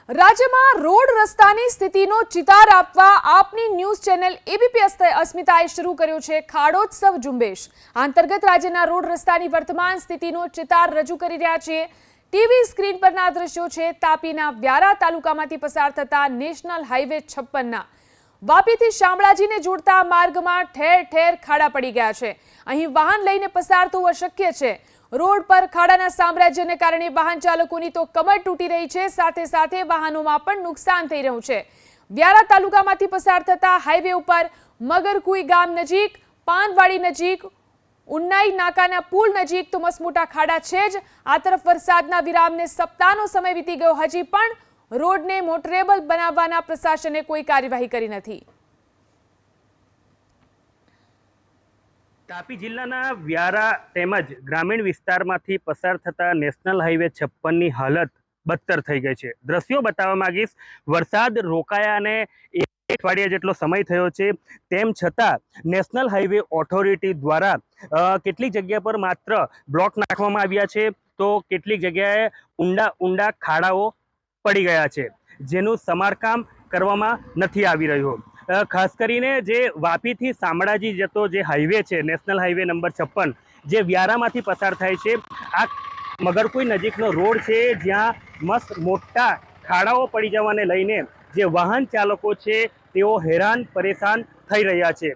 રાજ્યમાં રોડ રસ્તાની સ્થિતિનો ચિતાર આપવા આપની ન્યૂઝ ચેનલ એબીપી અસ્મિતાએ શરૂ કર્યો છે ખાડોત્સવ ઝુંબેશ। આ અંતર્ગત રાજ્યના રોડ રસ્તાની વર્તમાન સ્થિતિનો ચિતાર રજૂ કરી રહ્યા છીએ। ટીવી સ્ક્રીન પરના દ્રશ્યો છે તાપીના વ્યારા તાલુકામાંથી પસાર થતા નેશનલ હાઈવે 56ના વાપીથી શામળાજીને જોડતા માર્ગમાં ઠેર ઠેર ખાડા પડી ગયા છે। અહીં વાહન લઈને પસાર થવું અશક્ય છે। रोड पर खाड़ाना साम्राज्यने कारणे वाहन चालकोनी तो कमर तूटी रही है, साथे साथे वाहनोमां पण नुकसान थई रह्युं छे। व्यारा तालुकामांथी पसार थता हाईवे उपर मगरकुई गाम नजीक, पानवाड़ी नजीक, उन्नाई नाकाना पुल नजीक तो मसमोटा खाड़ा छे ज। आ तरफ वरसादना विरामने सप्ताहनो समय वीती गयो, हजी पण रोडने मोटरेबल बनाववाना प्रशासने कोई कार्यवाही करी नथी। तापी जिल्लाना व्यारा तेमज ग्रामीण विस्तारमांथी पसार थता नेशनल हाईवे 56 ની हालत बदतर थई गई छे। दृश्यो बताववा मांगीश। वरसाद रोकाया अने एक अठवाडिया जेटलो समय थयो छे, तेम छतां नेशनल हाईवे ऑथोरिटी द्वारा केटलीक जग्या पर मात्र ब्लॉक नाखवामां आव्या छे, तो केटलीक जग्याए ऊंडा ऊंडा खाड़ाओ पड़ी गया छे, जेनुं समारकाम करवामां नथी आवी रह्युं। खास करीने जे वापी थी शामळाजी जतो जे हाईवे छे, नेशनल हाईवे नंबर 56 जे व्यारामांथी पसार थाय छे, आ मगरकुई नजीकनो रोड छे, ज्यां मस्त मोटा खाड़ाओ पड़ी जवाने लईने जे वाहन चालको छे तेओ हैरान परेशान थई रह्या छे।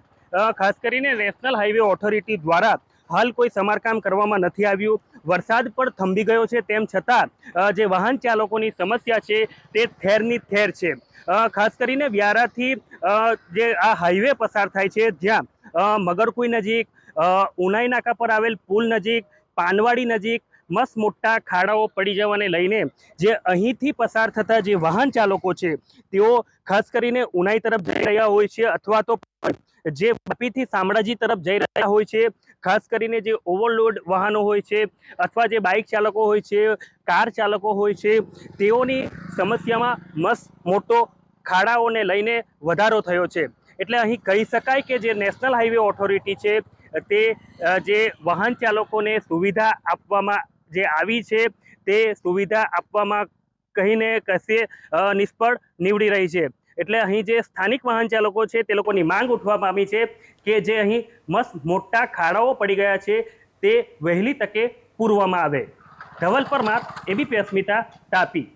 खास करीने नेशनल हाईवे ऑथोरिटी द्वारा हाल कोई समारकाम करवामां नथी आव्युं। वरसाद पण थंभी गयो छे, तेम छतां जे वाहन चालकोनी समस्या छे ते ठेरनी ठेर छे। खास करीने व्याराथी जे आ हाईवे पसार थाय छे, ज्यां मगरकुई नजीक, उनाई नाका पर आवेल पुल नजीक, पानवाड़ी नजीक मस्त मोटा खाड़ाओ पड़ी जवाने लईने जे અહીંથી પસાર થતા જે વાહન ચાલકો છે તેઓ ખાસ કરીને ઉનાઈ તરફ જઈ રહ્યા હોય છે, અથવા તો જે વાપીથી શામળાજી તરફ જઈ રહ્યા હોય છે, ખાસ કરીને જે ઓવરલોડ વાહનો હોય છે અથવા જે બાઇક ચાલકો હોય છે, કાર ચાલકો હોય છે, તેઓની સમસ્યામાં મસ્ત મોટો ખાડાઓને લઈને વધારો થયો છે। એટલે અહીં કહી શકાય કે જે નેશનલ હાઈવે ઓથોરિટી છે તે જે વાહન ચાલકોને સુવિધા આપવામાં જે આવી છે તે સુવિધા આપવામાં કહીને કશે નિષ્ફળ નીવડી રહી છે। એટલે અહીં જે સ્થાનિક વાહન ચાલકો છે તે લોકોની માંગ ઉઠવા પામી છે કે જે અહીં મસ્ત મોટા ખાડાઓ પડી ગયા છે તે વહેલી તકે પૂરવામાં આવે। ધવલ પરમાર, એબીપી અસ્મિતા, તાપી।